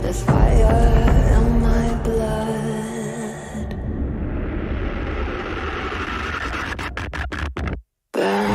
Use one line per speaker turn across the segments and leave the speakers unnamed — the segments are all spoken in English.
There's fire in my blood. Burn.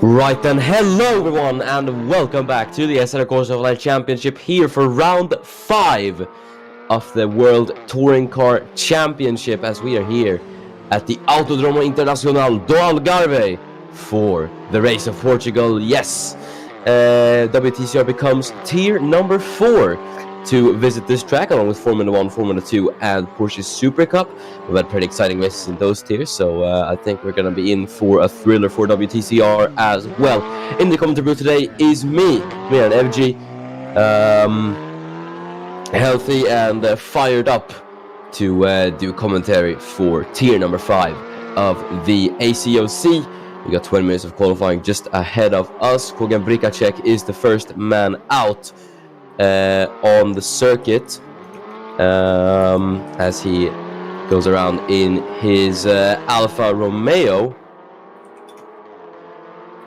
Right then, hello everyone and welcome back to the Assetto Corsa Online Championship here for round 5 of the World Touring Car Championship, as we are here at the Autodromo Internacional do Algarve for the race of Portugal. Yes, WTCR becomes tier number 4 to visit this track, along with Formula 1, Formula 2 and Porsche Super Cup. We've had pretty exciting races in those tiers, so I think we're going to be in for a thriller for WTCR as well. In the commentary booth today is me and FG, healthy and fired up to do commentary for tier number 5 of the ACOC. We got 20 minutes of qualifying just ahead of us. Kogan Brikacek is the first man out on the circuit as he goes around in his Alfa Romeo.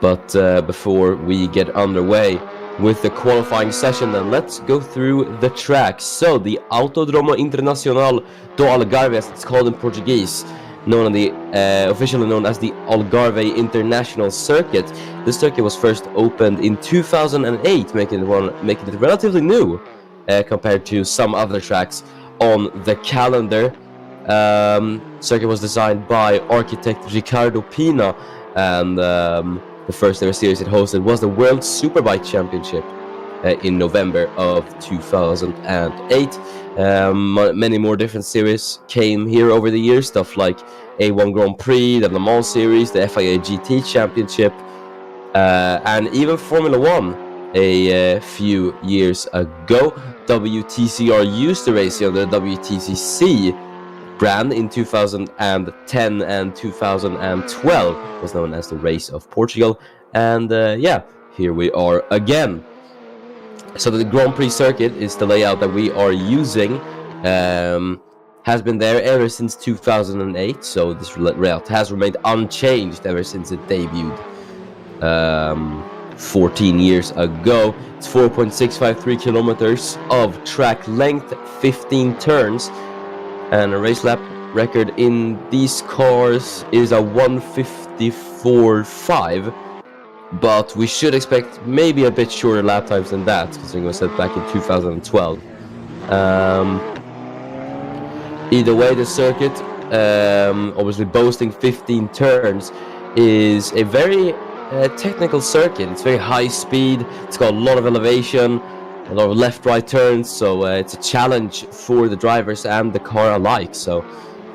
But before we get underway with the qualifying session, then let's go through the track. So the Autodromo Internacional do Algarve, as it's called in Portuguese, officially known as the Algarve International Circuit. This circuit was first opened in 2008, making it relatively new compared to some other tracks on the calendar. Circuit was designed by architect Ricardo Pina, and the first ever series it hosted was the World Superbike Championship in November of 2008. Many more different series came here over the years, stuff like A1 Grand Prix, the Le Mans series, the FIA GT Championship, and even Formula 1 a few years ago. WTCR used to race under the WTCC brand in 2010 and 2012. It was known as the Race of Portugal, and yeah, here we are again. So the Grand Prix circuit is the layout that we are using. Has been there ever since 2008, so this layout has remained unchanged ever since it debuted 14 years ago. It's 4.653 kilometers of track length, 15 turns, and a race lap record in these cars is a 1:54.5. But we should expect maybe a bit shorter lap times than that, considering it was set back in 2012. Either way, the circuit, obviously boasting 15 turns, is a very technical circuit. It's very high speed, it's got a lot of elevation, a lot of left-right turns, so it's a challenge for the drivers and the car alike. So I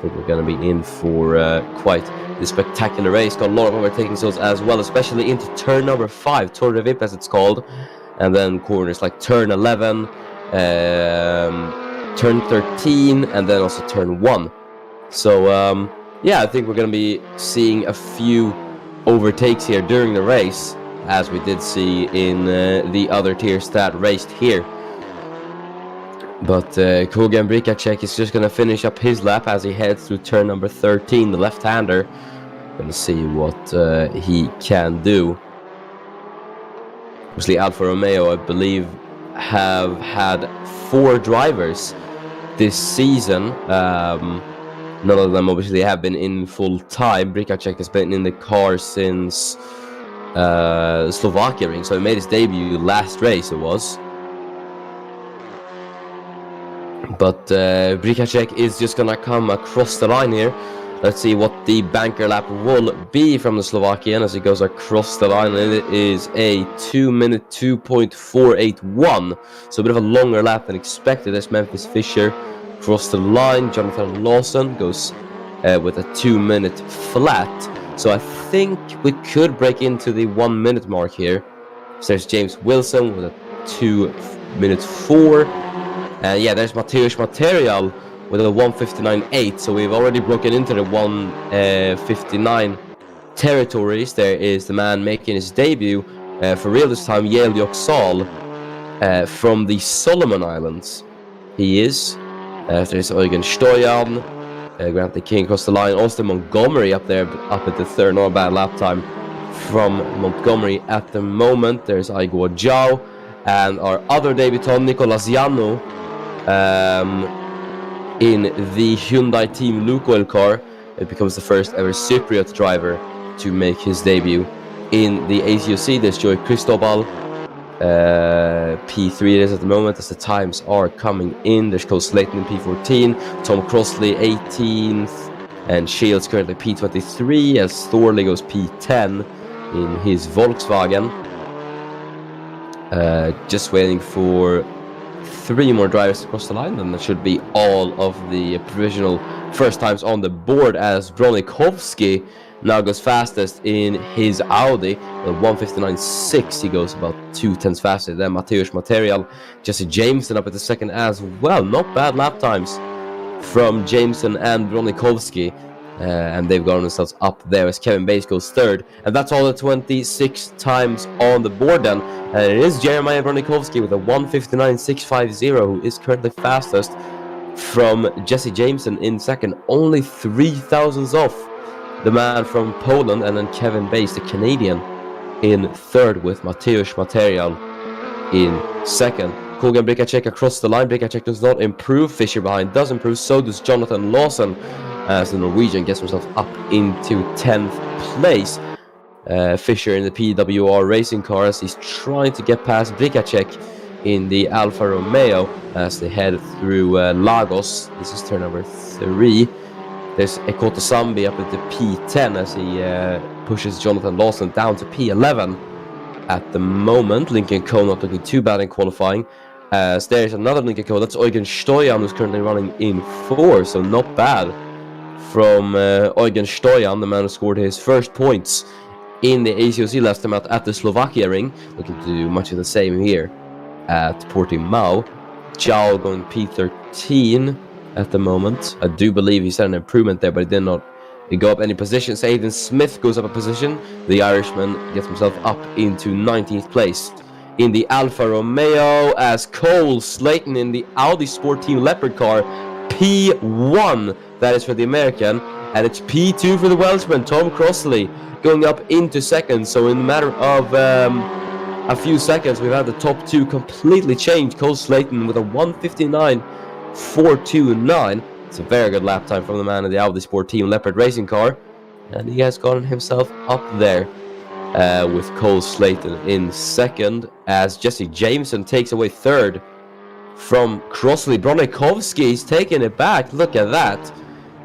think we're going to be in for quite the spectacular race. Got a lot of overtaking zones as well, especially into turn number 5, Tour de Vip as it's called, and then corners like turn 11, turn 13, and then also turn 1. So yeah, I think we're going to be seeing a few overtakes here during the race, as we did see in the other tiers that raced here. But Kogan Brikacek is just going to finish up his lap as he heads through turn number 13, the left-hander. Going to see what he can do. Obviously, Alfa Romeo, I believe, have had 4 drivers this season. None of them obviously have been in full time. Brikacek has been in the car since Slovakia ring, so he made his debut last race. It was. But Brikacek is just gonna come across the line here. Let's see what the banker lap will be from the Slovakian as he goes across the line. And it is a 2 minute 2.481. So a bit of a longer lap than expected as Memphis Fisher crossed the line. Jonathan Lawson goes with a 2 minute flat. So I think we could break into the 1 minute mark here. So there's James Wilson with a 2 minutes 4. And yeah, there's Mateusz Material with a 1:59.8, so we've already broken into the 1:59 territories. There is the man making his debut for real this time, Yale Yoksal from the Solomon Islands. He is. There's Eugen Stoyan, Grant the King across the line. Austin Montgomery up there, up at the third, not a bad lap time from Montgomery at the moment. There's Igor Zhao and our other debutant, Nicolas Yano. In the Hyundai Team Lukoil car, it becomes the first ever Cypriot driver to make his debut in the ACOC. There's Joey Cristobal, P3 it is at the moment as the times are coming in. There's Cole Slayton in P14, Tom Crossley 18th, and Shields currently P23 as Thorley goes P10 in his Volkswagen. Just waiting for 3 more drivers across the line, and that should be all of the provisional first times on the board as Bronikovsky now goes fastest in his Audi with 1:59.6. He goes about 2/10 faster than Mateusz Material. Jesse Jameson up at the second as well. Not bad lap times from Jameson and Bronikovsky. And they've gotten themselves up there as Kevin Bates goes third. And that's all the 26 times on the board then. And it is Jeremiah Bronikovsky with a 1:59.650 who is currently fastest from Jesse Jameson in second. Only 3 thousandths off the man from Poland, and then Kevin Bates, the Canadian, in third with Mateusz Material in second. Kogan Brikacek across the line. Brikacek does not improve. Fisher behind does improve. So does Jonathan Lawson as the Norwegian gets himself up into 10th place. Fisher in the PWR racing car as he's trying to get past Brikacek in the Alfa Romeo as they head through Lagos. This is turn number 3. There's Ekoto Sambi up at the P10 as he pushes Jonathan Lawson down to P11 at the moment. Lincoln Coe not looking too bad in qualifying. As there's another Lincoln Coe, that's Eugen Stoyan who's currently running in 4, so not bad from Eugen Stoyan, the man who scored his first points in the ACOC last time out at the Slovakia ring. Looking to do much of the same here at Portimao. Zhao going P13 at the moment. I do believe he's had an improvement there, but he did not go up any positions. Aidan Smith goes up a position. The Irishman gets himself up into 19th place in the Alfa Romeo as Cole Slayton in the Audi Sport Team Leopard car. P1, that is for the American, and it's P2 for the Welshman, Tom Crossley, going up into second. So in a matter of a few seconds, we've had the top 2 completely changed. Cole Slayton with a 1:59.429. It's a very good lap time from the man in the Audi Sport Team Leopard racing car, and he has gotten himself up there with Cole Slayton in second as Jesse Jameson takes away third from Crossley. Bronikovsky's taking it back. Look at that.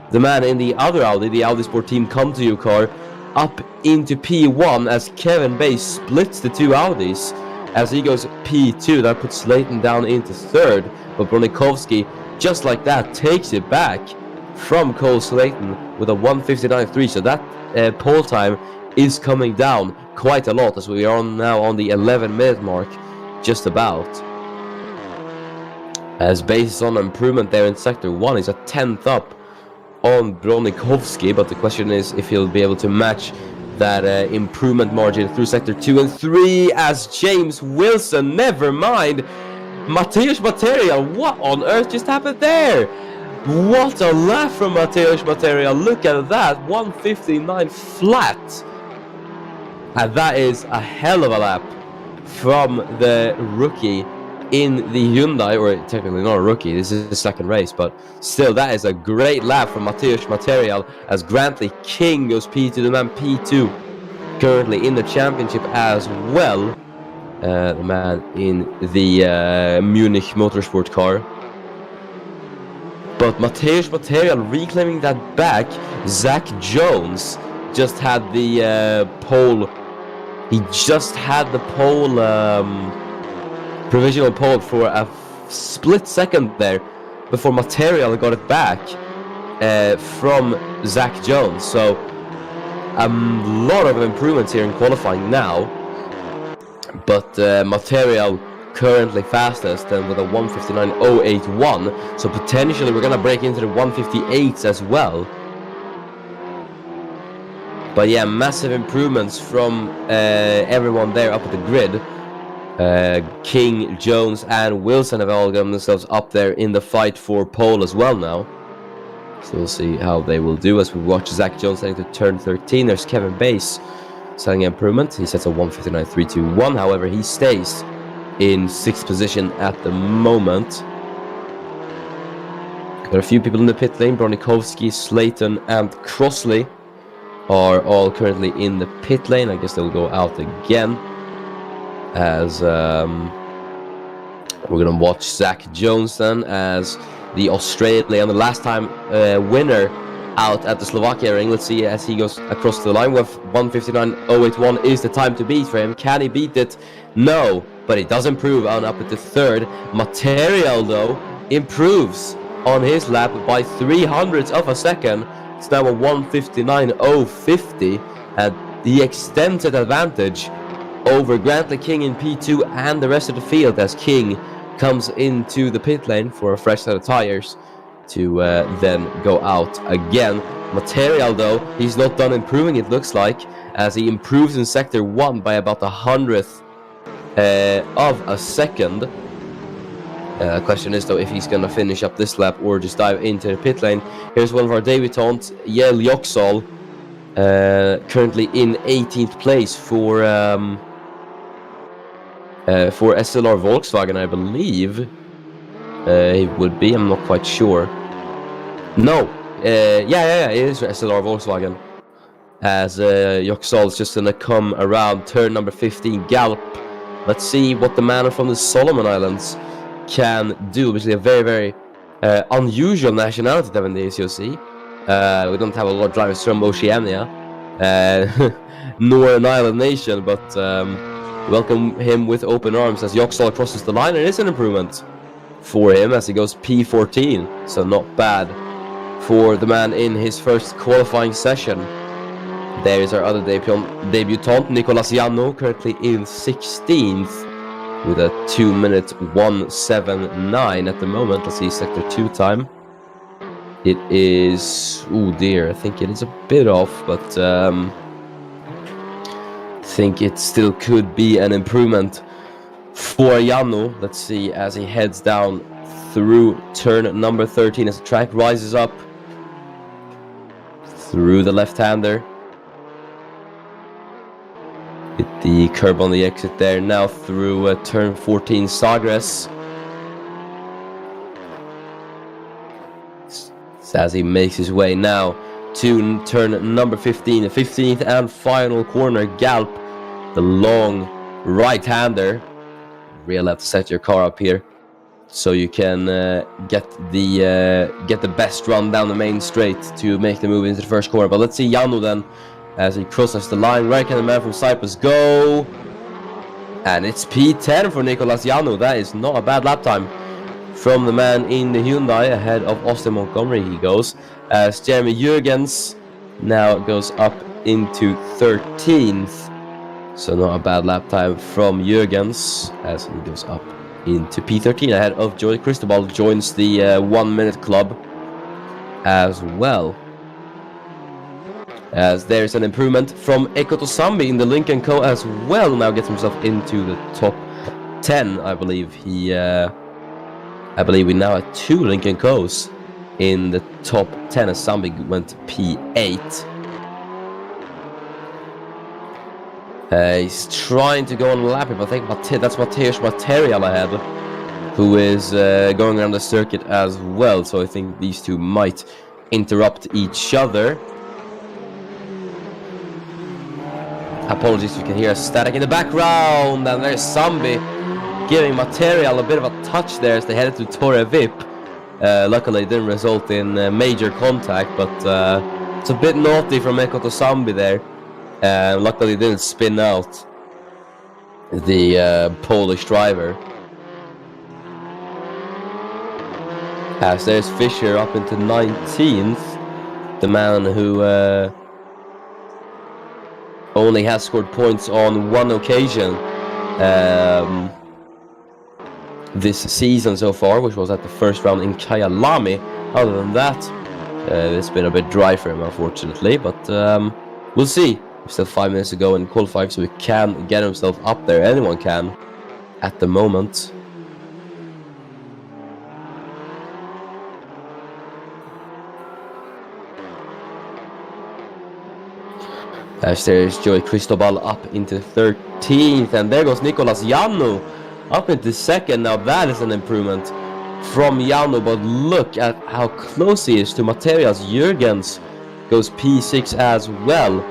The man in the other Audi, the Audi Sport Team Come To You car, up into P1 as Kevin Bates splits the 2 Audis as he goes P2. That puts Slayton down into third, but Bronikovsky, just like that, takes it back from Cole Slayton with a 1:59.3. So that pole time is coming down quite a lot as we are now on the 11-minute mark, just about. As based on improvement there in Sector 1, he's a 10th up on Bronikovsky, but the question is if he'll be able to match that improvement margin through Sector 2 and 3 as James Wilson, never mind, Mateusz Material, what on earth just happened there? What a lap from Mateusz Material, look at that, 1:59 flat. And that is a hell of a lap from the rookie in the Hyundai, or technically not a rookie, this is his second race, but still that is a great lap from Mateusz Material as Grantley King goes P2, the man P2 currently in the championship as well. The man in the Munich Motorsport car. But Mateusz Material reclaiming that back. Zach Jones just had the pole. He just had the pole, provisional pole for a split second there before Material got it back from Zach Jones. So a lot of improvements here in qualifying now. But Material currently fastest and with a 1:59.081. So potentially we're gonna break into the 1:58s as well. But yeah, massive improvements from everyone there up at the grid. King, Jones, and Wilson have all gotten themselves up there in the fight for pole as well now. So we'll see how they will do as we watch Zach Jones heading to turn 13. There's Kevin Bass setting an improvement. He sets a 1:59.321. However, he stays in 6th position at the moment. Got a few people in the pit lane. Bronikovsky, Slayton, and Crossley are all currently in the pit lane. I guess they'll go out again as we're gonna watch Zach Jones then as the Australian, the last time winner out at the Slovakia ring. Let's see as he goes across the line with 1:59.081 is the time to beat for him. Can he beat it? No, but he does improve on up at the 3rd. Material though improves on his lap by 0.03 of a second. It's now a 1:59.050, and he extends that advantage over Grantley King in P2 and the rest of the field as King comes into the pit lane for a fresh set of tires to then go out again. Material though, he's not done improving, it looks like, as he improves in sector 1 by about 100th of a second. Question is though if he's gonna finish up this lap or just dive into the pit lane. Here's one of our debutants, Yael Yoxall, currently in 18th place for SLR Volkswagen, I believe. He would be, I'm not quite sure. No, yeah, it is SLR Volkswagen. As Yoxall's just gonna come around turn number 15, Galp. Let's see what the man from the Solomon Islands can do. Obviously a very, very unusual nationality to have in the ACOC. We don't have a lot of drivers from Oceania, nor an island nation, but welcome him with open arms as Yoxall crosses the line, and it's an improvement for him as he goes P14, so not bad for the man in his first qualifying session. There is our other debutant, Nicolas Janno, currently in 16th with a 2:1:79 at the moment. Let's see sector 2 time. It is, oh dear, I think it is a bit off, but I think it still could be an improvement for Janno. Let's see as he heads down through turn number 13 as the track rises up through the left-hander. Hit the curb on the exit there. Now through turn 14, Sagres. As he makes his way now to turn number 15, the 15th and final corner, Galp, the long right-hander. Really have to set your car up here so you can get the best run down the main straight to make the move into the first corner. But let's see Janno then as he crosses the line. Where can the man from Cyprus go? And it's P10 for Nicolas Janno. That is not a bad lap time from the man in the Hyundai. Ahead of Austin Montgomery he goes, as Jeremy Jurgens now goes up into 13th. So not a bad lap time from Jurgens as he goes up into P13 ahead of Joey Cristobal. Joins the 1 minute club as well. As there's an improvement from Eko Tosambi in the Lincoln Co as well. Now gets himself into the top 10, I believe. I believe we now have 2 Lincoln Co's in the top 10 as Sambi went P8. He's trying to go on a lap, but I think that's Mateusz Material ahead, who is going around the circuit as well. So I think these two might interrupt each other. Apologies, you can hear a static in the background, and there's Sambi giving Material a bit of a touch there as they headed to Torre Vip. Luckily, it didn't result in major contact, but it's a bit naughty from Eko Tosambi there. Luckily, it didn't spin out the Polish driver. As there's Fischer up into 19th, the man who only has scored points on one occasion this season so far, which was at the first round in Kyalami. Other than that, it's been a bit dry for him, unfortunately, but we'll see. Still 5 minutes to go in qualifying, so he can get himself up there. Anyone can at the moment. As there's Joey Cristobal up into 13th, and there goes Nicolas Jannu up into 2nd. Now that is an improvement from Jannu, but look at how close he is to Matthias Jürgens. Goes P6 as well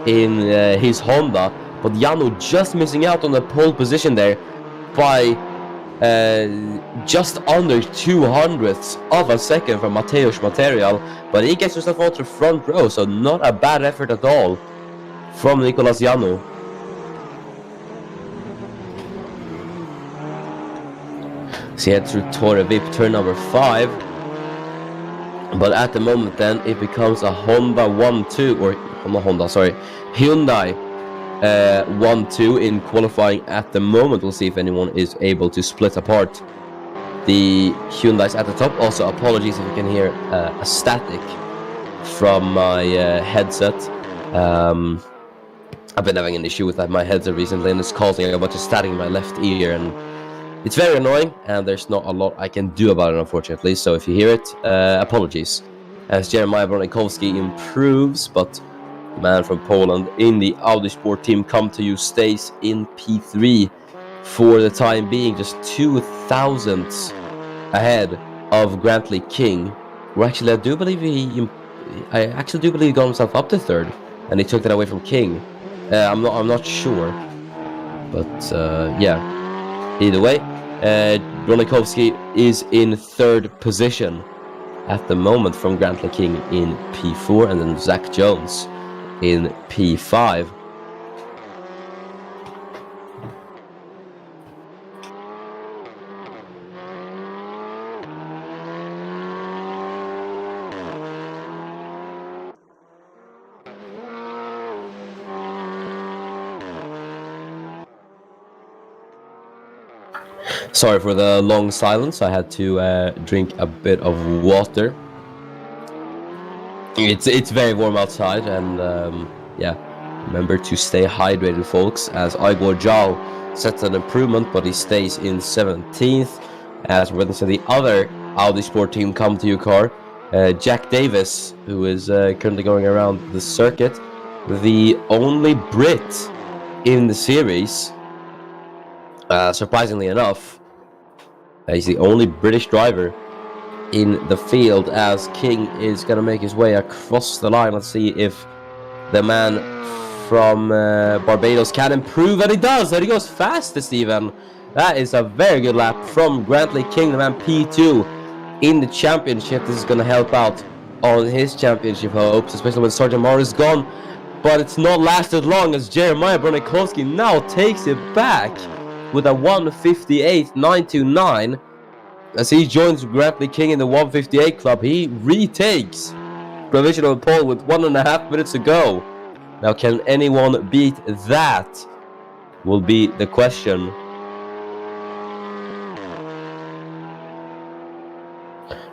in his Honda, but Jannu just missing out on the pole position there by just under 200ths of a second from Mateusz Material, but he gets himself onto the front row, so not a bad effort at all from Nicolas Jannu. So he head through Torre Vip, turn number 5. But at the moment then, it becomes a Hyundai 1-2 in qualifying at the moment. We'll see if anyone is able to split apart the Hyundais at the top. Also, apologies if you can hear a static from my headset. I've been having an issue with my headset recently, and it's causing a bunch of static in my left ear, and it's very annoying, and there's not a lot I can do about it, unfortunately. So if you hear it, apologies. As Jeremiah Bronikowski improves, but the man from Poland in the Audi Sport team Come To You stays in P3 for the time being, just 2 thousandths ahead of Grantley King. Where actually I do believe he got himself up to 3rd, and he took that away from King. I'm not sure, but yeah. Either way, Bronikowski is in 3rd position at the moment from Grantley King in P4, and then Zach Jones in P5. Sorry for the long silence. I had to drink a bit of water. It's very warm outside, and yeah, remember to stay hydrated, folks, as Igor Zhao sets an improvement, but he stays in 17th. As we're witnessing the other Audi Sport team Come To You car, Jack Davis, who is currently going around the circuit, the only Brit in the series. Surprisingly enough, he's the only British driver in the field, as King is going to make his way across the line. Let's see if the man from Barbados can improve, and he does, and he goes fastest even. That is a very good lap from Grantley King, the man P2 in the championship. This is going to help out on his championship hopes, especially when Sergeant Morris is gone, but it's not lasted long, as Jeremiah Bronikowski now takes it back with a 1:58.929. As he joins Grantley King in the 1:58 club, he retakes provisional pole with 1.5 minutes to go. Now, can anyone beat that? Will be the question.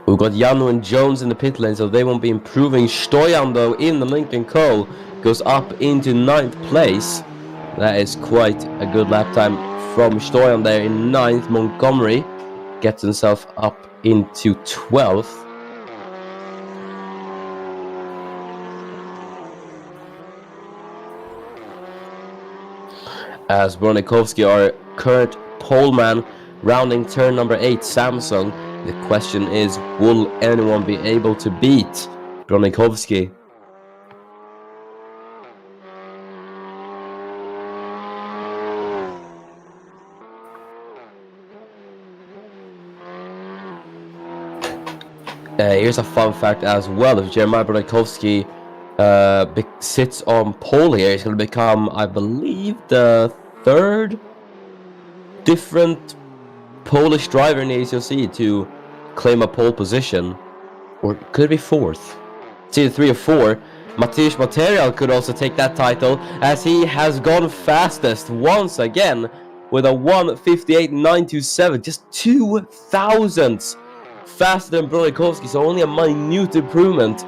We've got Jannu and Jones in the pit lane, so they won't be improving. Stoyan, though, in the Lincoln Co. goes up into 9th place. That is quite a good lap time from Stoyan there in 9th. Montgomery gets himself up into 12th. As Bronikowski, our current poleman, rounding turn number 8, Samsung. The question is, will anyone be able to beat Bronikowski? Here's a fun fact as well. If Jeremiah Brodakowski sits on pole here, he's going to become, I believe, the third different Polish driver in the ACOC to claim a pole position. Or could it be fourth? It's either 3 or 4. Mateusz Material could also take that title, as he has gone fastest once again with a 1:58.927, just 2 thousandths faster than Brodakowski. So only a minute improvement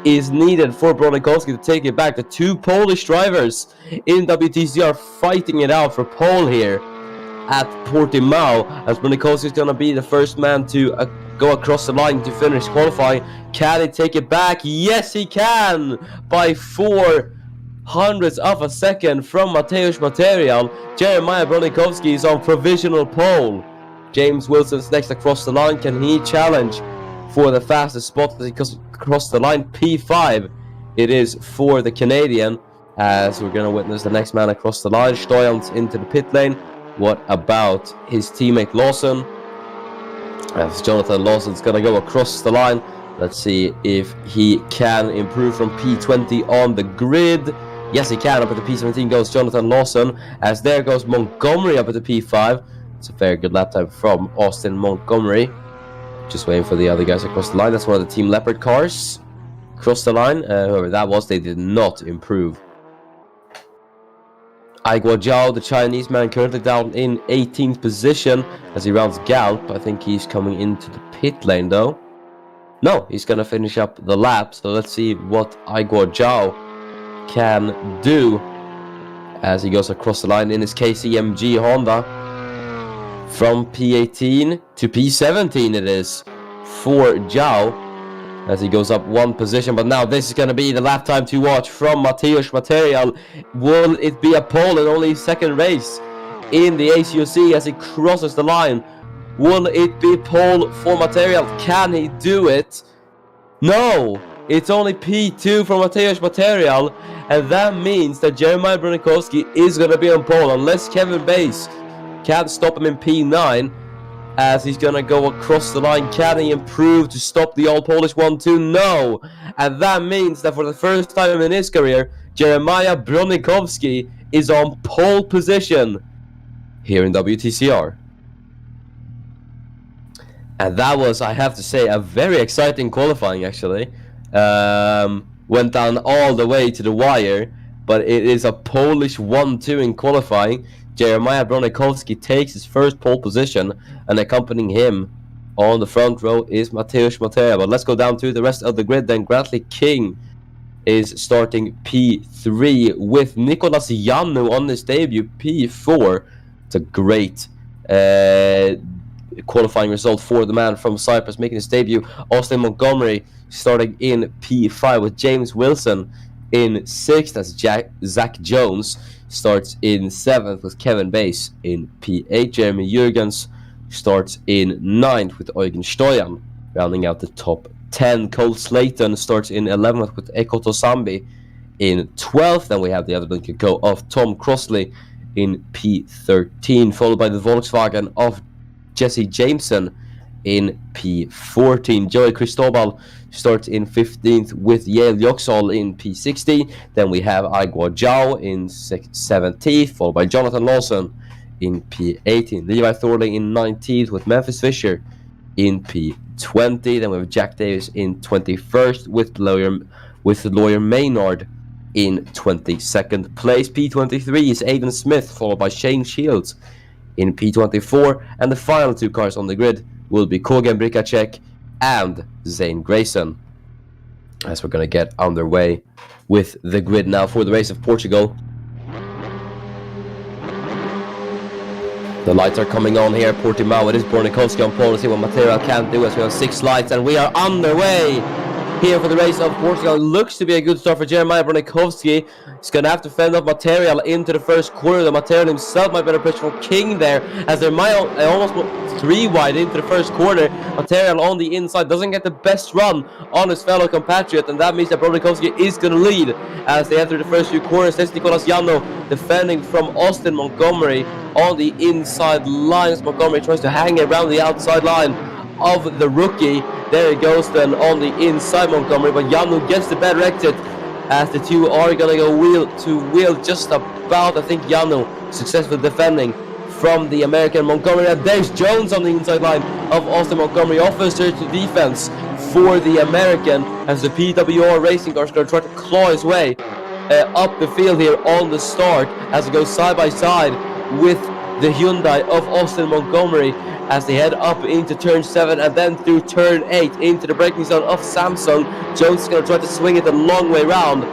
is needed for Brodakowski to take it back. The 2 Polish drivers in WTCR fighting it out for pole here at Portimao, as Brodakowski is going to be the first man to go across the line to finish qualifying. Can he take it back? Yes, he can! By 0.04 of a second from Mateusz Material. Jeremiah Brodakowski is on provisional pole. James Wilson's next across the line. Can he challenge for the fastest spot as he goes across the line? P5 it is for the Canadian, as we're going to witness the next man across the line. Stoyan's into the pit lane. What about his teammate Lawson? As Jonathan Lawson's going to go across the line. Let's see if he can improve from P20 on the grid. Yes, he can. Up at the P17 goes Jonathan Lawson, as there goes Montgomery up at the P5. It's a very good lap time from Austin Montgomery. Just waiting for the other guys across the line. That's one of the Team Leopard cars. Across the line. Whoever that was, they did not improve. Aiguo Zhao, the Chinese man, currently down in 18th position as he rounds Galp. I think he's coming into the pit lane though. No, he's going to finish up the lap. So let's see what Aiguo Zhao can do as he goes across the line in his KCMG Honda. From P18 to P17 it is for Zhao as he goes up 1 position. But now this is going to be the lap time to watch from Mateusz Material. Will it be a pole in only his second race in the ACOC as he crosses the line? Will it be pole for Material? Can he do it? No! It's only P2 for Mateusz Material, and that means that Jeremiah Brodakowski is going to be on pole unless Kevin Bass can't stop him in P9 as he's going to go across the line. Can he improve to stop the all-Polish 1-2? No! And that means that for the first time in his career, Jeremiah Brodakowski is on pole position here in WTCR. And that was, I have to say, a very exciting qualifying actually. Went down all the way to the wire, but it is a Polish 1-2 in qualifying. Jeremiah Brodakowski takes his first pole position, and accompanying him on the front row is Mateusz Material. But let's go down to the rest of the grid then. Grantley King is starting P3 with Nicolas Yanu on his debut, P4. It's a great qualifying result for the man from Cyprus making his debut. Austin Montgomery starting in P5 with James Wilson in 6th as Zach Jones starts in 7th with Kevin Bass in P8. Jeremy Jurgens starts in 9th with Eugen Stoyan rounding out the top 10. Cole Slayton starts in 11th with Eko Tosambi in 12th. Then we have the other link go of Tom Crossley in P13, followed by the Volkswagen of Jesse Jameson in P14. Joey Cristobal starts in 15th with Yale Yoxall in P16. Then we have Aiguo Zhao in 17th, followed by Jonathan Lawson in P18. Levi Thorley in 19th with Memphis Fisher in P20. Then we have Jack Davis in 21st with lawyer Maynard in 22nd place. P23 is Aiden Smith, followed by Shane Shields in P24. And the final 2 cars on the grid will be Kogen Brikacek and Zane Grayson. As we're going to get underway with the grid now for the race of Portugal. The lights are coming on here at Portimao. It is Brodakowski on pole. Let's see what Material can do as we have 6 lights, and we are underway here for the race of Portugal. It looks to be a good start for Jeremiah Brodakowski. He's going to have to fend off Material into the first quarter. The Material himself might be better pressure from King there, as there might almost 3 wide into the first quarter. Material on the inside doesn't get the best run on his fellow compatriot, and that means that Brodakowski is going to lead as they enter the first few quarters. That's Nicolas Yano defending from Austin Montgomery on the inside lines. Montgomery tries to hang around the outside line of the rookie, There he goes then on the inside, Montgomery, but Yanu gets the better exit as the two are gonna go wheel to wheel just about. I think Yanu successfully defending from the American Montgomery, and there's Jones on the inside line of Austin Montgomery. Officer to defense for the American as the PWR racing car is going to try to claw his way up the field here on the start as it goes side by side with the Hyundai of Austin Montgomery as they head up into turn 7 and then through turn 8 into the braking zone of Samsung. Jones is going to try to swing it a long way round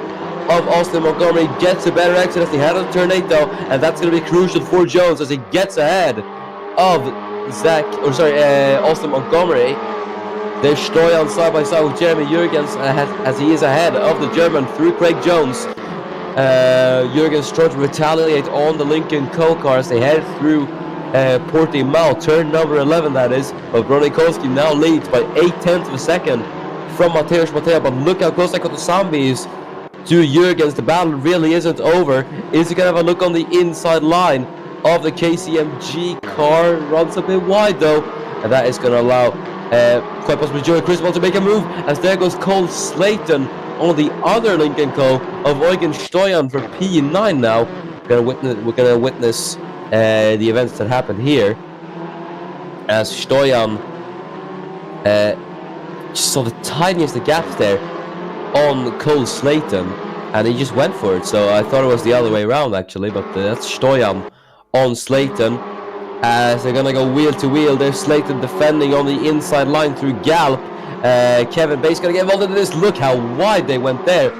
of Austin Montgomery, gets a better exit as they head on turn 8 though, and that's going to be crucial for Jones as he gets ahead of Austin Montgomery. There's Stoyan side by side with Jeremy Jurgens as he is ahead of the German through Craig Jones. Jurgens trying to retaliate on the Lincoln Co car as they head through Portimao, turn number 11 that is, but Bronikowski now leads by 0.8 of a second from Mateusz Mateo, but look how close Assetto Corsa is to Jurgens. The battle really isn't over. Is he gonna have a look on the inside line of the KCMG car? Runs a bit wide though, and that is gonna allow quite possibly Joey Cristobal to make a move as there goes Cole Slayton on the other Lincoln Co of Eugen Stoyan for P9 now. We're gonna witness the events that happened here as Stoyan just saw the tiniest of gaps there on Cole Slayton and he just went for it, so I thought it was the other way around actually, but that's Stoyan on Slayton as they're gonna go wheel to wheel. There's Slayton defending on the inside line through Galp. Kevin Bates gonna get involved in this. Look how wide they went there,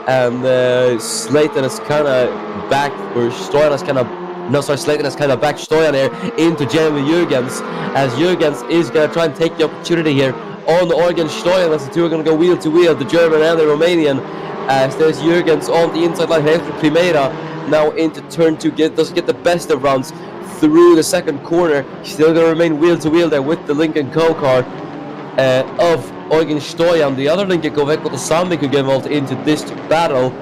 and Slayton is kind of back, or Stoyan is kind of, no sorry, Slayton has kind of backed Stoyan here into Jeremy Jurgens as Jurgens is gonna try and take the opportunity here on Eugen Stoyan as the two are gonna go wheel to wheel, the German and the Romanian, as there's Jurgens on the inside line heading for Primera now into turn 2. Doesn't get the best of rounds through the second corner. He's still going to remain wheel to wheel there with the Lincoln Co car of Eugen Stoyan. The other Lincoln Co, Assetto Corsa, could get involved into this battle,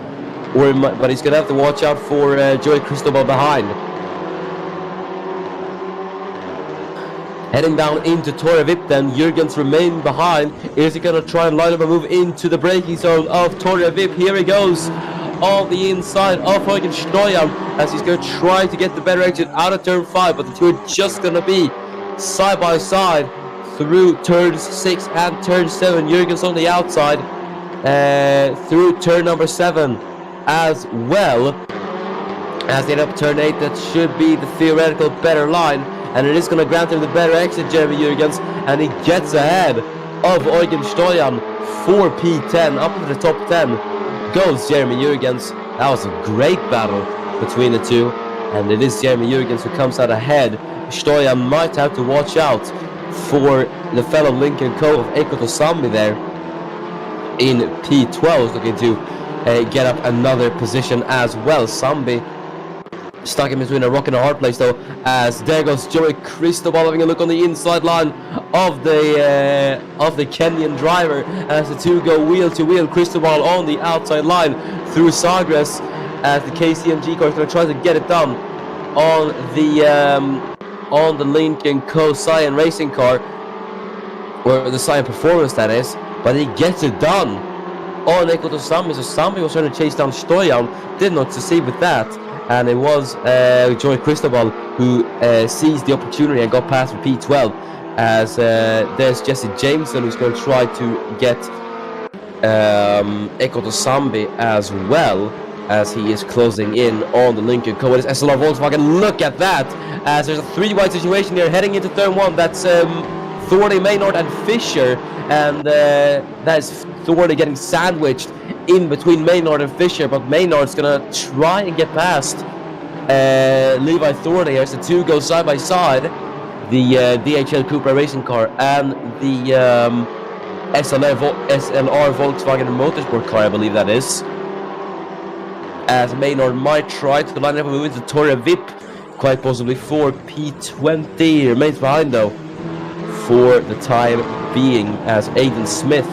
but he's going to have to watch out for Joey Cristobal behind. Heading down into Torre Vip then, Jurgens remain behind. Is he going to try and line up a move into the braking zone of Torre Vip? Here he goes on the inside of Eugen Stoyan as he's going to try to get the better exit out of turn 5, but the two are just going to be side by side through turns 6 and turn 7. Jurgens on the outside through turn number 7 as well as they end up turn 8. That should be the theoretical better line, and it is going to grant him the better exit, Jeremy Jurgens, and he gets ahead of Eugen Stoyan for P10. Up into the top 10 goes Jeremy Jurgens. That was a great battle between the two, and it is Jeremy Jurgens who comes out ahead. Stoyan might have to watch out for the fellow Lincoln Co of Assetto Corsa there in P12, looking to get up another position as well. Sambi stuck in between a rock and a hard place though, as there goes Joey Cristobal having a look on the inside line of the Kenyan driver as the two go wheel to wheel. Cristobal on the outside line through Sagres as the KCMG car is going to try to get it done on the Lincoln Co Cyan racing car, or the Cyan Performance that is, but he gets it done on Assetto Corsa. So Sambi was trying to chase down Stoyan, did not succeed with that, and it was Joey Cristobal who seized the opportunity and got past for P12 as there's Jesse Jameson who's going to try to get Assetto Corsa as well as he is closing in on the Lincoln Co. It is SLR Volkswagen. Look at that as there's a 3-wide situation here heading into turn 1. That's Thorny, Maynard and Fisher, and that is Thorny getting sandwiched in between Maynard and Fisher, but Maynard's gonna try and get past Levi Thorny as the two go side by side, the DHL Cupra racing car and the SLR Volkswagen Motorsport car, I believe that is, as Maynard might try to line up a move into Torre Vip, quite possibly for P20. Remains behind though for the time being as Aiden Smith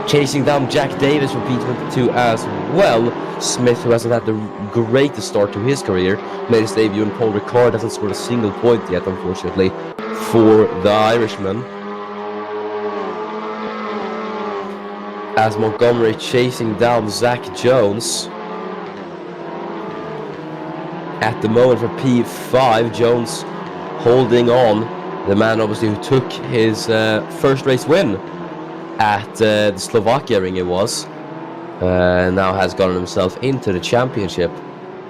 chasing down Jack Davis from P22 as well. Smith, who hasn't had the greatest start to his career, made his debut in Paul Ricard, hasn't scored a single point yet, unfortunately, for the Irishman. as Montgomery chasing down Zach Jones. At the moment for P5, Jones holding on. The man obviously who took his first race win at the Slovakia ring it was. Now has gotten himself into the championship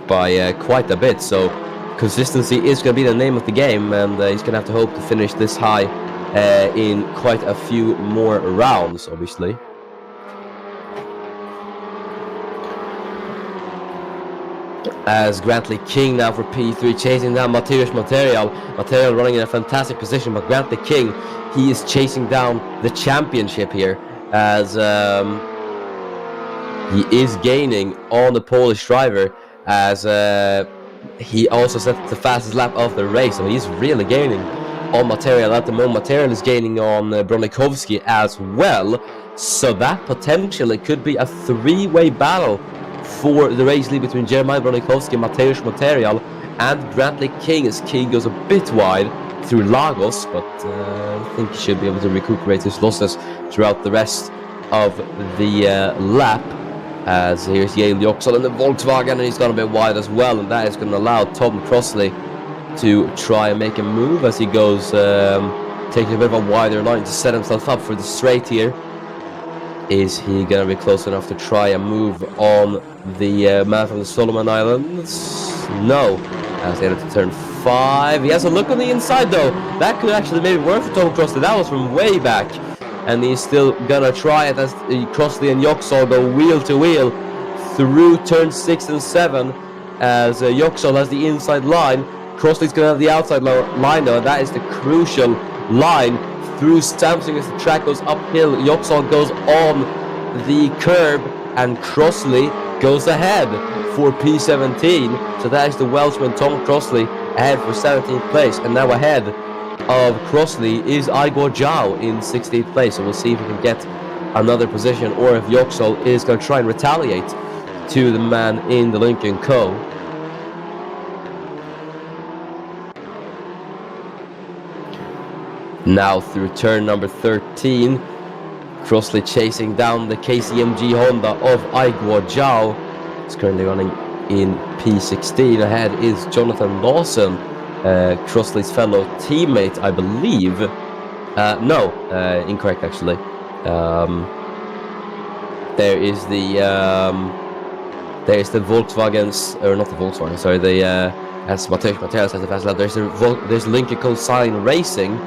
by quite a bit. So consistency is going to be the name of the game, and he's going to have to hope to finish this high in quite a few more rounds, obviously. As Grantley King now for P3 chasing down Mateusz Material. Material running in a fantastic position, but Grantley King, he is chasing down the championship here as he is gaining on the Polish driver, as he also set the fastest lap of the race, so he's really gaining on Material at the moment. Material is gaining on Bronikowski as well, so that potentially could be a three-way battle for the race lead between Jeremiah Bronikowski, Mateusz Material, and Grantley King, as King goes a bit wide through Lagos, but I think he should be able to recuperate his losses throughout the rest of the lap. As here's Yale Yoxall in the Volkswagen, and he's gone a bit wide as well, and that is going to allow Tom Crossley to try and make a move as he goes taking a bit of a wider line to set himself up for the straight here. Is he going to be close enough to try and move on the man from the Solomon Islands? No, as he headed to turn 5. He has a look on the inside though. That could actually maybe work for Tom Crossley. That was from way back. And he's still gonna try it as Crossley and Yoxall go wheel to wheel through turn 6 and 7. As Yoxall has the inside line, Crossley's gonna have the outside line though, and that is the crucial line through Samsung as the track goes uphill. Yoxall goes on the curb, and Crossley goes ahead for P17. So that is the Welshman Tom Crossley ahead for 17th place, and now ahead of Crossley is Igor Zhao in 16th place. So we'll see if he can get another position, or if Yoxall is going to try and retaliate to the man in the Lincoln Co. Now through turn number 13, Crossley chasing down the KCMG Honda of Igor Zhao. It's currently running in P16. Ahead is Jonathan Lawson, Crossley's fellow teammate, I believe. No, incorrect actually. There's the Volkswagen's, or not the Volkswagen, sorry, as Mateusz Material has the fast lap, there's Lincoln Co Scion Racing,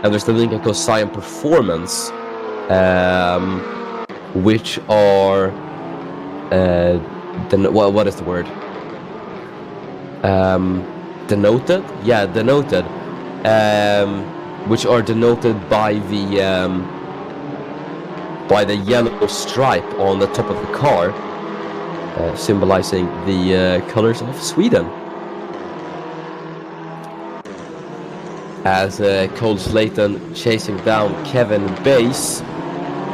and there's the Lincoln Co Scion Performance, which are what is the word? Denoted? Yeah, denoted. Which are denoted by the yellow stripe on the top of the car, symbolizing the colors of Sweden. As Cole Slayton chasing down Kevin Bass,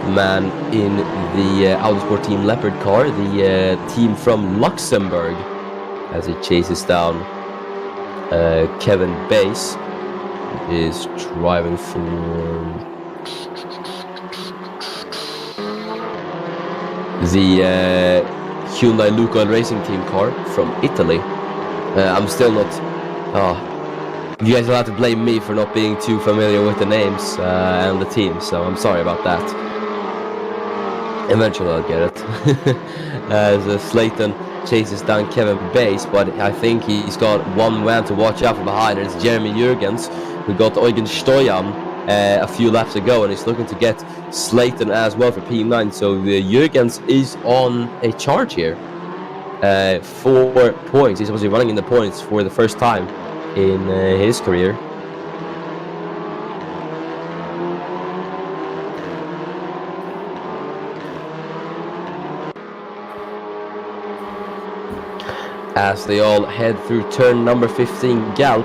man in the Autosport Team Leopard car, the team from Luxembourg, as he chases down Kevin Bass, is driving for the Hyundai Luca Racing Team car from Italy. I'm still not... you guys will have to blame me for not being too familiar with the names and the teams, so I'm sorry about that. Eventually I'll get it. As Slayton chases down Kevin Bass, but I think he's got one man to watch out from behind. It's Jeremy Jurgens, who got Eugen Stoyan a few laps ago, and he's looking to get Slayton as well for P9. So Jurgens is on a charge here. 4 points. He's obviously running in the points for the first time in his career. As they all head through turn number 15 Galp,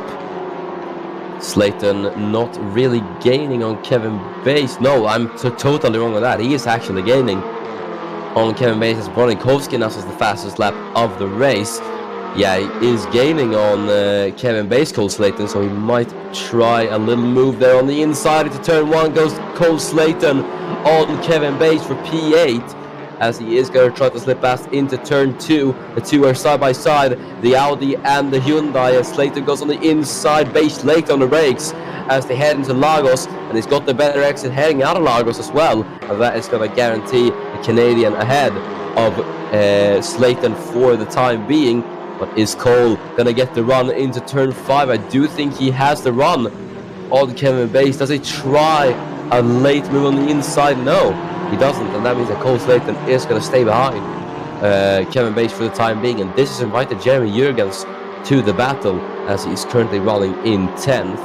Slayton not really gaining on Kevin Bass. No, I'm totally wrong with that. He is actually gaining on Kevin Bass as Bronikowski now has the fastest lap of the race. Yeah, he is gaining on Kevin Bass, Cole Slayton, so he might try a little move there on the inside. Into turn 1 goes Cole Slayton on Kevin Bass for P8, as he is going to try to slip past into turn 2. The two are side by side, the Audi and the Hyundai, as Slayton goes on the inside, Bass late on the brakes as they head into Lagos, and he's got the better exit heading out of Lagos as well, and that is going to guarantee the Canadian ahead of Slayton for the time being. But is Cole gonna get the run into turn 5? I do think he has the run on Kevin Bass. Does he try a late move on the inside? No, he doesn't, and that means that Cole Slayton is gonna stay behind Kevin Bass for the time being, and this has invited Jeremy Jurgens to the battle as he's currently running in 10th.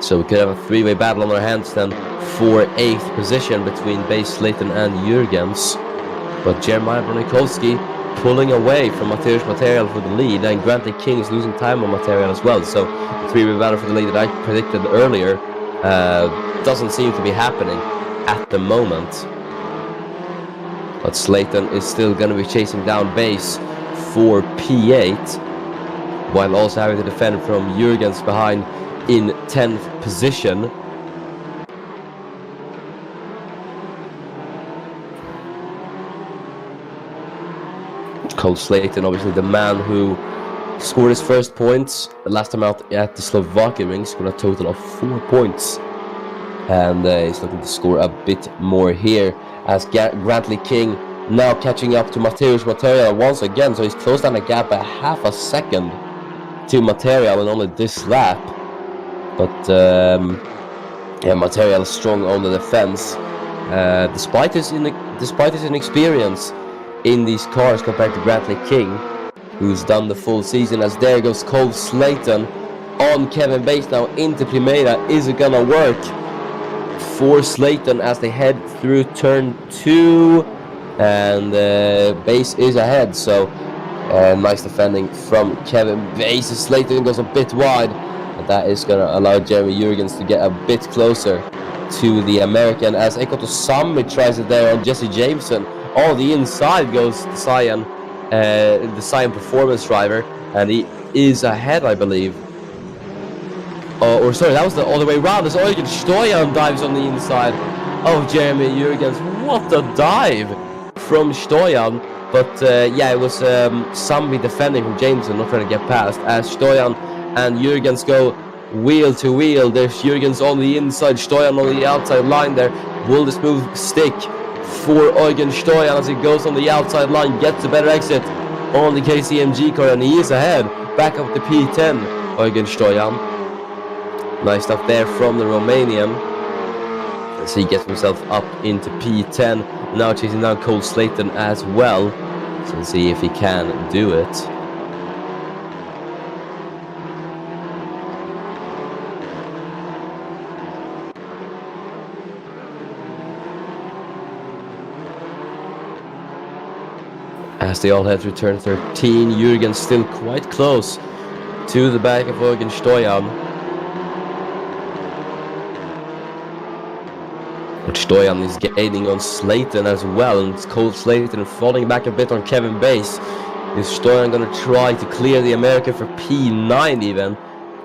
So we could have a three-way battle on our hands then for 8th position between Bass, Slayton and Jurgens. But Jeremiah Bronikolski pulling away from Mateusz Material for the lead, and Grantley King is losing time on Material as well. So the three-way battle for the lead that I predicted earlier doesn't seem to be happening at the moment. But Slayton is still going to be chasing down Bass for P8, while also having to defend from Jurgens behind in 10th position. Cole Slayton, obviously the man who scored his first points last time out at the Slovakia ring, scored a total of 4 points, and he's looking to score a bit more here as Grantley King now catching up to Mateusz Material once again, so he's closed down the gap by half a second to Material in only this lap. But yeah, Material is strong on the defense, despite his inexperience in these cars compared to Grantley King, who's done the full season. As there goes Cole Slayton on Kevin Bass now into Primera. Is it gonna work for Slayton as they head through turn 2? And Bass is ahead, so nice defending from Kevin Bass. Slayton goes a bit wide, and that is gonna allow Jeremy Jurgens to get a bit closer to the American, as Ekoto Sami tries it there on Jesse Jameson. On the inside goes the Cyan performance driver, and he is ahead, I believe. Or sorry, that was the other way around. As Eugen Stoyan dives on the inside of Jeremy Jurgens. What a dive from Stoyan! But yeah, it was Sami defending from Jameson, not trying to get past. As Stoyan and Jurgens go wheel to wheel. There's Jurgens on the inside, Stoyan on the outside line there. Will this move stick for Eugen Stoyan as he goes on the outside line, gets a better exit on the KCMG car, and he is ahead, back up to P10, Eugen Stoyan. Nice stuff there from the Romanian, as he gets himself up into P10, now chasing down Cole Slayton as well, so let's see if he can do it. As they all head through turn 13, Jurgens still quite close to the back of Eugen Stoyan. But Stoyan is gaining on Slayton as well, and it's Cole Slayton falling back a bit on Kevin Bass. Is Stoyan going to try to clear the American for P9 even?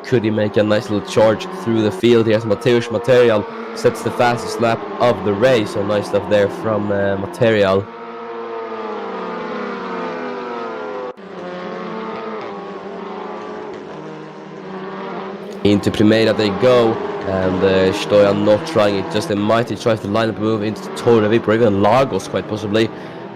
Could he make a nice little charge through the field here as Mateusz Material sets the fastest lap of the race? So nice stuff there from Material. Into Primera they go, and Stoyan not trying it, just a mighty tries to line up a move into Torre Vip or even Lagos quite possibly,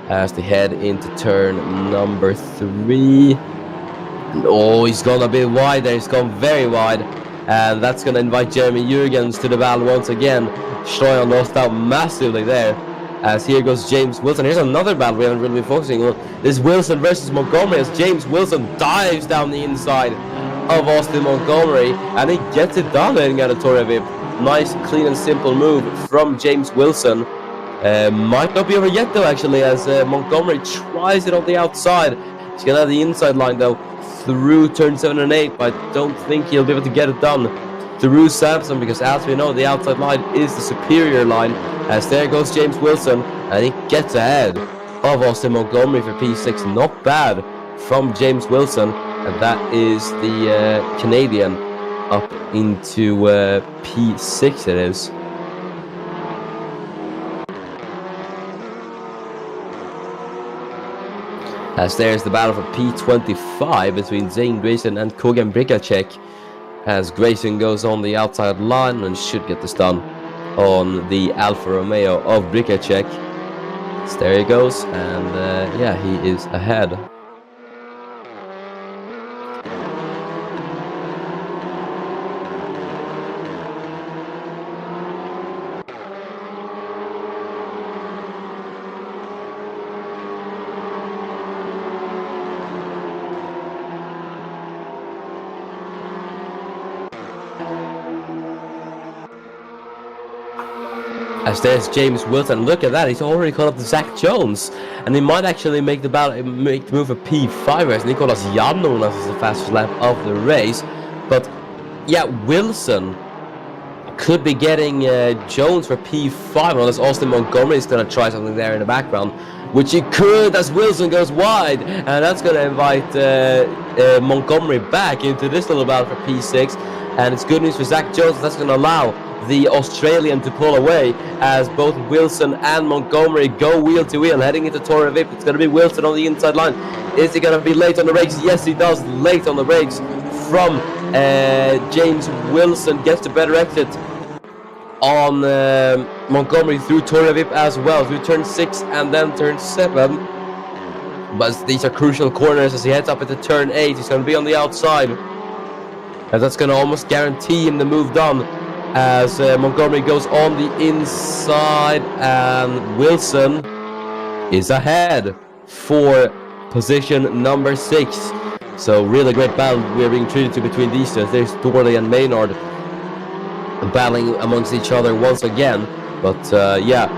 as they head into turn number 3. And oh, he's gone a bit wide there, he's gone very wide, and that's going to invite Jeremy Jurgens to the battle once again. Stoyan lost out massively there, as here goes James Wilson. Here's another battle we haven't really been focusing on. This is Wilson versus Montgomery, as James Wilson dives down the inside of Austin Montgomery, and he gets it done heading out of Torre Vip. Nice, clean and simple move from James Wilson. Might not be over yet though, actually, as Montgomery tries it on the outside. He's gonna have the inside line though through turn 7 and 8, but I don't think he'll be able to get it done through Samson, because as we know, the outside line is the superior line. As there goes James Wilson, and he gets ahead of Austin Montgomery for P6. Not bad from James Wilson, and that is the Canadian up into P6 it is. As there's the battle for P25 between Zane Grayson and Kogan Brikacek, as Grayson goes on the outside line and should get this done on the Alfa Romeo of Brikacek. So there he goes, and yeah, he is ahead. As there's James Wilson, look at that, he's already caught up to Zach Jones, and he might actually make the move for P5 as Nicolas Jannonas is the fastest lap of the race. But yeah, Wilson could be getting Jones for P5 unless Austin Montgomery is going to try something there in the background, which he could as Wilson goes wide, and that's going to invite Montgomery back into this little battle for P6. And it's good news for Zach Jones, that's going to allow the Australian to pull away as both Wilson and Montgomery go wheel to wheel heading into Torre Vip. It's going to be Wilson on the inside line. Is he going to be late on the brakes? Yes, he does. Late on the brakes from James Wilson. Gets the better exit on Montgomery through Torre Vip as well, through turn 6 and then turn 7. But these are crucial corners as he heads up into turn 8. He's going to be on the outside, as that's going to almost guarantee him the move done, as Montgomery goes on the inside and Wilson is ahead for position number 6. So really great battle we're being treated to between these two. There's Dorley and Maynard battling amongst each other once again. But yeah,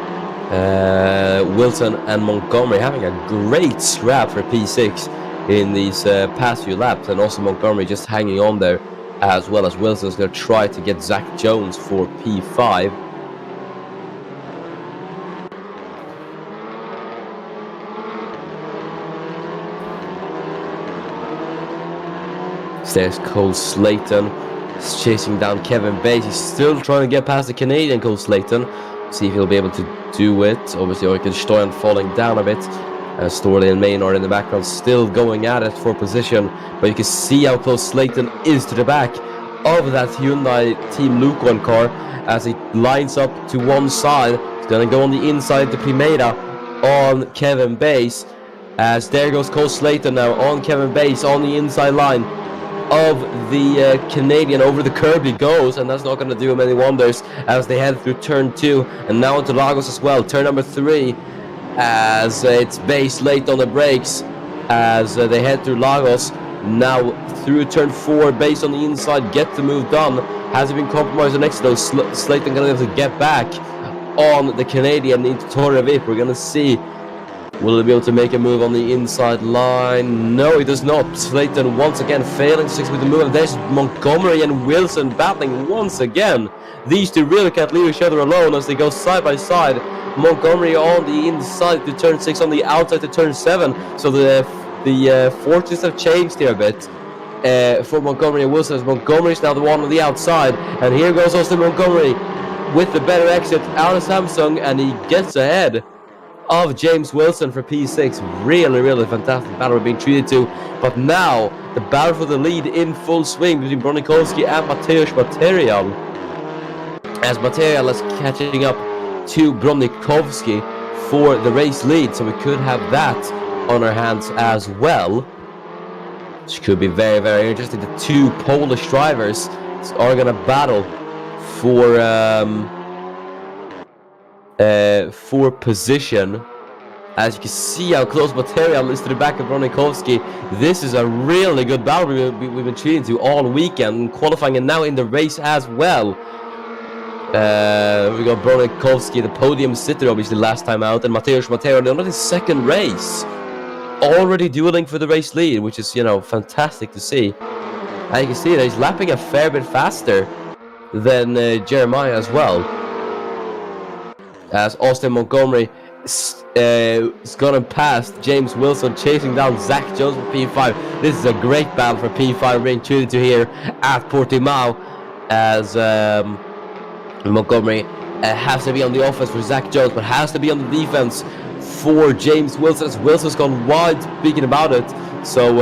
Wilson and Montgomery having a great scrap for P6 in these past few laps, and also Montgomery just hanging on there, as well as Wilson's going to try to get Zach Jones for P5. There's Cole Slayton. He's chasing down Kevin Bates. He's still trying to get past the Canadian Cole Slayton. See if he'll be able to do it. Obviously, Oiken Stoyan falling down a bit. Storley and Maynard in the background still going at it for position, but you can see how close Slayton is to the back of that Hyundai Team Lucon car as he lines up to one side. He's going to go on the inside to Primera on Kevin Bates, as there goes Cole Slayton now on Kevin Bates on the inside line of the Canadian. Over the curb he goes, and that's not going to do him any wonders as they head through turn 2 and now into Lagos as well, turn number 3, as it's Bates late on the brakes as they head through Lagos. Now through turn 4, Bates on the inside, get the move done. Has he been compromised on next to those? Slayton going to be able to get back on the Canadian into Torre Vip. We're going to see, will he be able to make a move on the inside line? No, he does not. Slayton once again failing to succeed with the move, and there's Montgomery and Wilson battling once again. These two really can't leave each other alone as they go side by side. Montgomery on the inside to turn 6, on the outside to turn 7. So the fortunes have changed here a bit for Montgomery and Wilson, as Montgomery's now the one on the outside. And here goes Austin Montgomery with the better exit out of Samsung, and he gets ahead of James Wilson for P6. Really fantastic battle we're being treated to. But now the battle for the lead in full swing between Bronikovski and Mateusz Material, as Material is catching up to Bronikovski for the race lead, so we could have that on our hands as well, which could be very interesting. The two Polish drivers are going to battle for position. As you can see how close Material is to the back of Bronikovski. This is a really good battle we've been treating to all weekend, qualifying and now in the race as well. We got Bronikovski, the podium sitter, obviously last time out, and Mateusz Material on his second race, already dueling for the race lead, which is, you know, fantastic to see. And you can see that he's lapping a fair bit faster than Jeremiah as well, as Austin Montgomery It's gone past James Wilson, chasing down Zach Jones for P5. This is a great battle for P5 being treated to here at Portimao, as Montgomery has to be on the offense for Zach Jones, but has to be on the defense for James Wilson, as Wilson's gone wide, speaking about it. So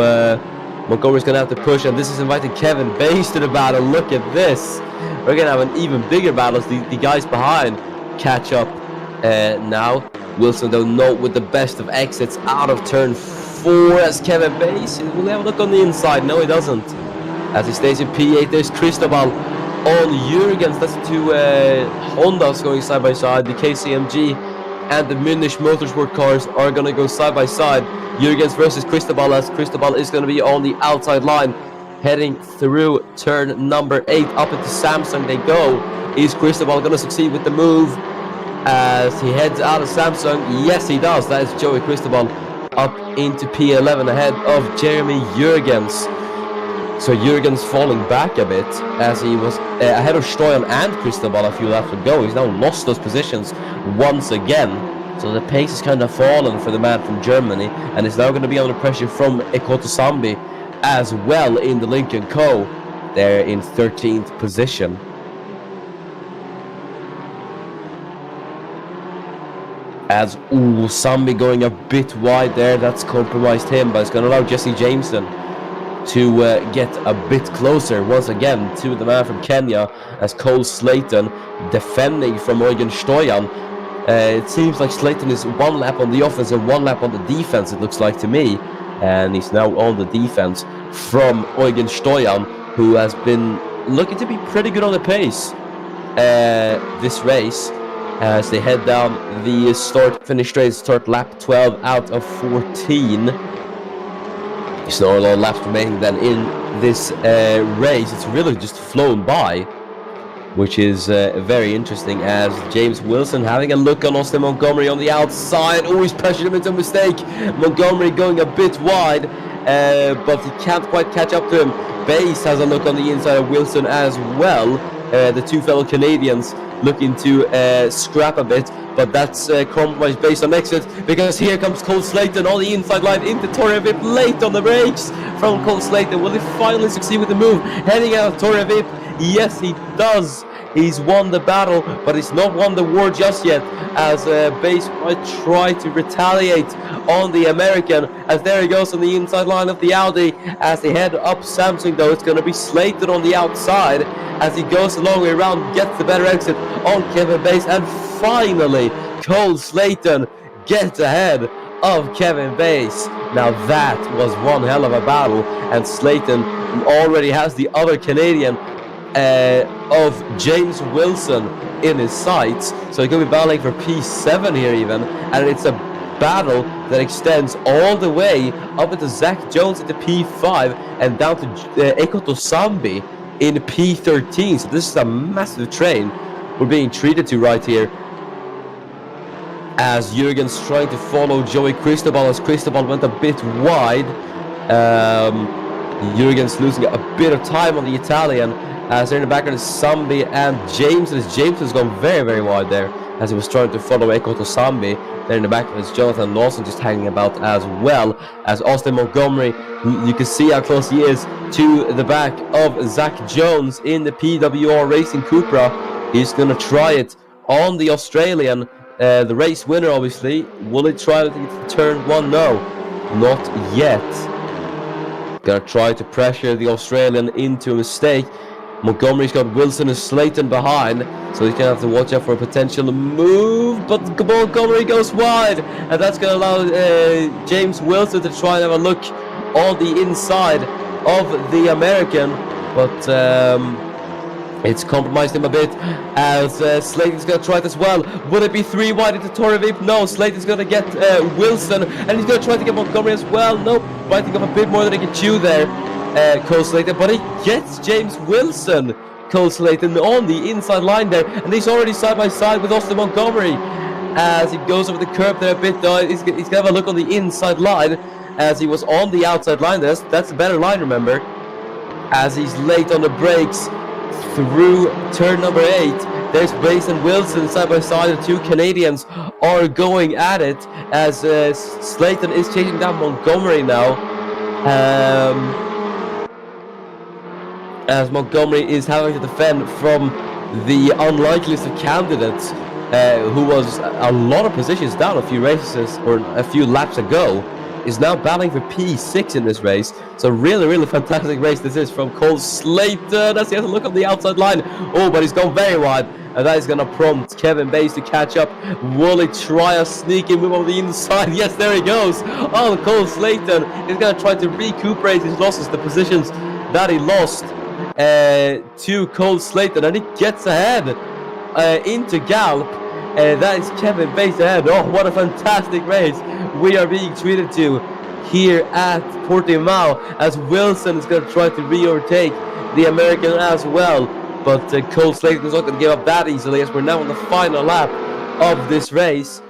Montgomery's gonna have to push, and this is inviting Kevin Bass to the battle. Look at this. We're gonna have an even bigger battle as the guys behind catch up now. Wilson, though, not with the best of exits out of turn 4 as Kevin Bass. Will he have a look on the inside? No, he doesn't. As he stays in P8, there's Cristobal on Jurgens. That's the two Hondas going side by side. The KCMG and the Munich Motorsport cars are going to go side by side. Jurgens versus Cristobal, as Cristobal is going to be on the outside line, heading through turn number 8. Up into Samsung they go. Is Cristobal going to succeed with the move as he heads out of Samsung? Yes, he does. That is Joey Cristobal up into P11 ahead of Jeremy Jurgens. So Jurgens falling back a bit as he was ahead of Stoyan and Cristobal a few laps ago. He's now lost those positions once again. So the pace has kind of fallen for the man from Germany, and is now going to be under pressure from Ekoto Sambi as well in the Lincoln Co. They're in 13th position. As Sambi going a bit wide there, that's compromised him, but it's going to allow Jesse Jameson to get a bit closer once again to the man from Kenya, as Cole Slayton defending from Eugen Stoyan. It seems like Slayton is one lap on the offense and one lap on the defense, it looks like to me, and he's now on the defense from Eugen Stoyan, who has been looking to be pretty good on the pace this race, as they head down the finish straight, start lap 12 out of 14. There's not a lot of laps remaining then in this race. It's really just flown by, which is very interesting, as James Wilson having a look on Austin Montgomery on the outside. Oh, he's pressured him into a mistake. Montgomery going a bit wide, but he can't quite catch up to him. Bass has a look on the inside of Wilson as well. The two fellow Canadians looking to scrap a bit, but that's compromised based on exit, because here comes Cole Slayton on the inside line into Torre Vip, late on the brakes from Cole Slayton. Will he finally succeed with the move? Heading out of Torre Vip, yes he does. He's won the battle, but he's not won the war just yet, as Bass might try to retaliate on the American, as there he goes on the inside line of the Audi. As they head up Samsung though, it's going to be Slayton on the outside, as he goes a long way around, gets the better exit on Kevin Bass, and finally Cole Slayton gets ahead of Kevin Bass. Now that was one hell of a battle, and Slayton already has the other Canadian of James Wilson in his sights, so he's going to be battling for P7 here even, and it's a battle that extends all the way up into Zach Jones into P5 and down to Ekoto Sambi in P13. So this is a massive train we're being treated to right here, as Jurgens trying to follow Joey Cristobal, as Cristobal went a bit wide. Jurgens losing a bit of time on the Italian, as they're in the background is Sambi and James, as James has gone very, very wide there as he was trying to follow Ekoto Sambi. There in the back is Jonathan Lawson just hanging about, as well as Austin Montgomery. You can see how close he is to the back of Zach Jones in the PWR Racing Cupra. He's going to try it on the Australian, the race winner obviously. Will he try it to turn 1? No, not yet. Gonna try to pressure the Australian into a mistake. Montgomery's got Wilson and Slayton behind, so he's going to have to watch out for a potential move, but Montgomery goes wide, and that's going to allow James Wilson to try and have a look on the inside of the American, but it's compromised him a bit, as Slayton's going to try it as well. Would it be 3 wide into Torre Vip? No, Slayton's going to get Wilson, and he's going to try to get Montgomery as well. Nope, biting off a bit more than he can chew there. Cole Slayton, but he gets James Wilson. Cole Slayton on the inside line there, and he's already side by side with Austin Montgomery as he goes over the curb there a bit. He's gonna have a look on the inside line, as he was on the outside line. That's a better line, remember, as he's late on the brakes through turn number 8. There's Bass and Wilson side by side. The two Canadians are going at it as Slayton is chasing down Montgomery now. As Montgomery is having to defend from the unlikeliest of candidates, who was a lot of positions down a few races or a few laps ago, is now battling for P6 in this race. So really fantastic race this is from Cole Slayton as he has a look on the outside line. Oh, but he's gone very wide, and that is going to prompt Kevin Bass to catch up. Will he try a sneaky move on the inside? Yes, there he goes. Oh, Cole Slayton is going to try to recuperate his losses, the positions that he lost to Cole Slayton, and he gets ahead into Galp. That is Kevin Bass ahead. Oh, what a fantastic race we are being treated to here at Portimao, as Wilson is going to try to re-overtake the American as well. But Cole Slayton is not going to give up that easily, as we're now on the final lap of this race.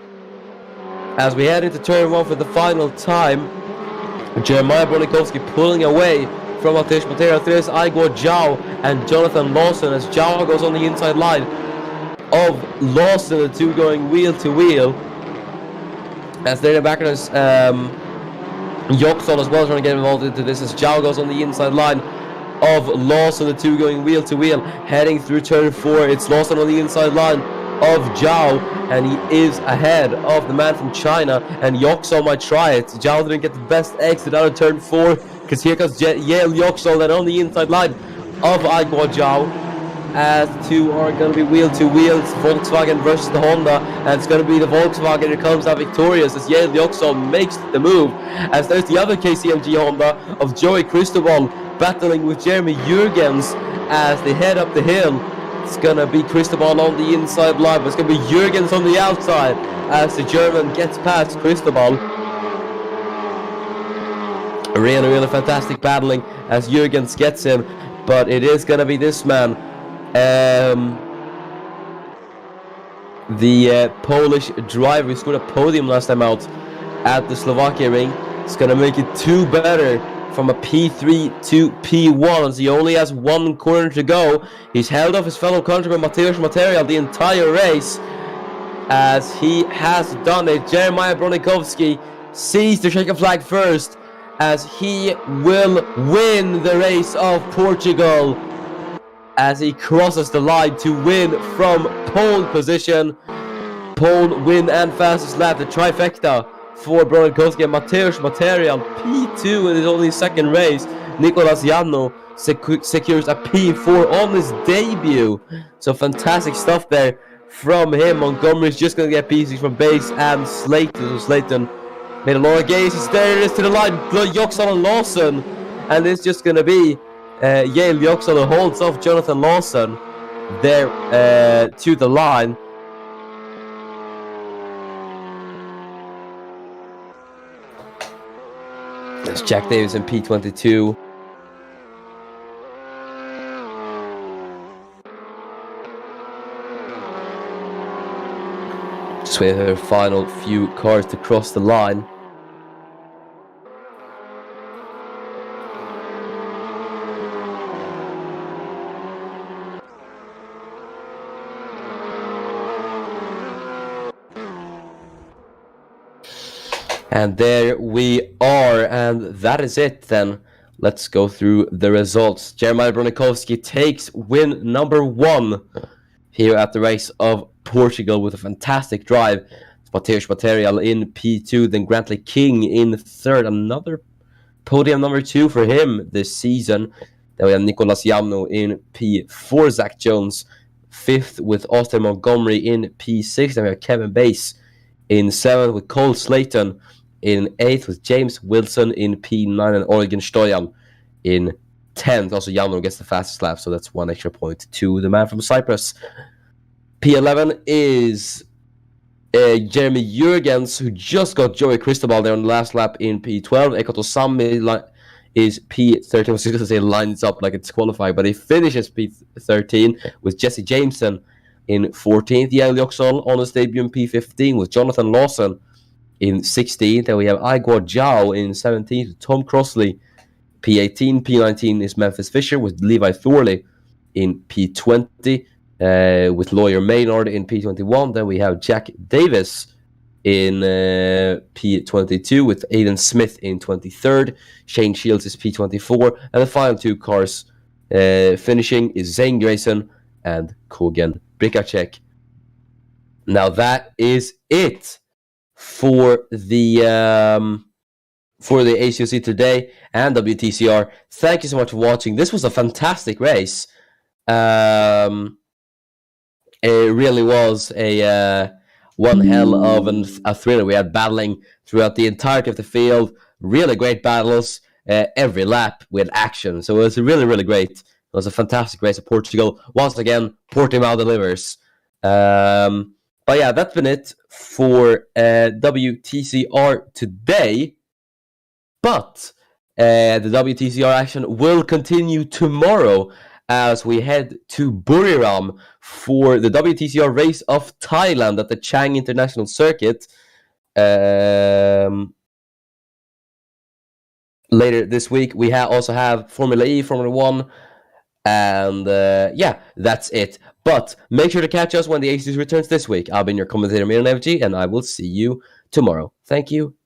As we head into turn 1 for the final time, Jeremiah Bronikowski pulling away from Mateusz Matera. There's Igor Zhao and Jonathan Lawson as Zhao goes on the inside line of Lawson, the two going wheel to wheel. As they're in the background is Yoxon as well trying to get involved into this as Zhao goes on the inside line of Lawson, the two going wheel to wheel, heading through turn 4. It's Lawson on the inside line of Zhao, and he is ahead of the man from China, and Yoxon might try it. Zhao didn't get the best exit out of turn 4, because here comes Yale Yoxon, then on the inside line of Igor Zhao, as the two are going to be wheel to wheel. It's Volkswagen versus the Honda, and it's going to be the Volkswagen who comes out victorious as Yale Yoxon makes the move. As there's the other KCMG Honda of Joey Cristobal battling with Jeremy Jurgens as they head up the hill. It's going to be Cristobal on the inside line, but it's going to be Jurgens on the outside as the German gets past Cristobal. Really fantastic battling as Jurgens gets him, but it is going to be this man, the Polish driver who scored a podium last time out at the Slovakia ring. It's going to make it 2 better from a P3 to P1 as he only has 1 corner to go. He's held off his fellow countryman Mateusz Material the entire race, as he has done it. Jeremiah Bronikowski sees the checkered flag first, as he will win the race of Portugal as he crosses the line to win from pole position. Pole, win and fastest lap, the trifecta for Bronikowski and Mateusz Material. P2 in his only second race. Nicolas Janno secures a P4 on his debut. So fantastic stuff there from him. Montgomery's just going to get P6 from Bass and Slayton. So Slayton made a lot of gazes. There it is to the line. Yoxon and Lawson. And it's just going to be Yale Yoxon who holds off Jonathan Lawson there to the line. There's Jack Davis in P22. Just wait for her final few cars to cross the line. And there we are, and that is it then. Let's go through the results. Jeremiah Bronikowski takes win number 1 here at the race of Portugal with a fantastic drive. Mateusz Material in P2, then Grantley King in 3rd. Another podium number 2 for him this season. Then we have Nicolas Janno in P4, Zach Jones 5th with Austin Montgomery in P6. Then we have Kevin Bass in 7th with Cole Slayton in 8th with James Wilson in P9 and Oregon Stoyan in 10th. Also, Janno gets the fastest lap, so that's 1 extra point to the man from Cyprus. P11 is Jeremy Jurgens, who just got Joey Cristobal there on the last lap in P12. Ekoto Sami is P13. I was just going to say lines up like it's qualified, but he finishes P13 with Jesse Jameson in 14th. Yale Yoxon on his debut in P15 with Jonathan Lawson in 16th. Then we have Igor Zhao in 17th with Tom Crossley. P18, P19 is Memphis Fisher with Levi Thorley in P20. with Lawyer Maynard in P21. Then we have Jack Davis in P22 with Aiden Smith in 23rd. Shane Shields is P24. And the final two cars finishing is Zane Grayson and Kogan Brikacek. Now that is it for the ACOC today and WTCR. Thank you so much for watching. This was a fantastic race. It really was a one hell of a thriller. We had battling throughout the entirety of the field. Really great battles. Every lap we had action. So it was really, really great. It was a fantastic race at Portugal. Once again, Portimao delivers. But yeah, that's been it for WTCR today. But the WTCR action will continue tomorrow as we head to Buriram for the WTCR race of Thailand at the Chang International Circuit. Later this week, we also have Formula E, Formula 1, and yeah, that's it. But make sure to catch us when the ACs returns this week. I've been your commentator, Miran FG, and I will see you tomorrow. Thank you.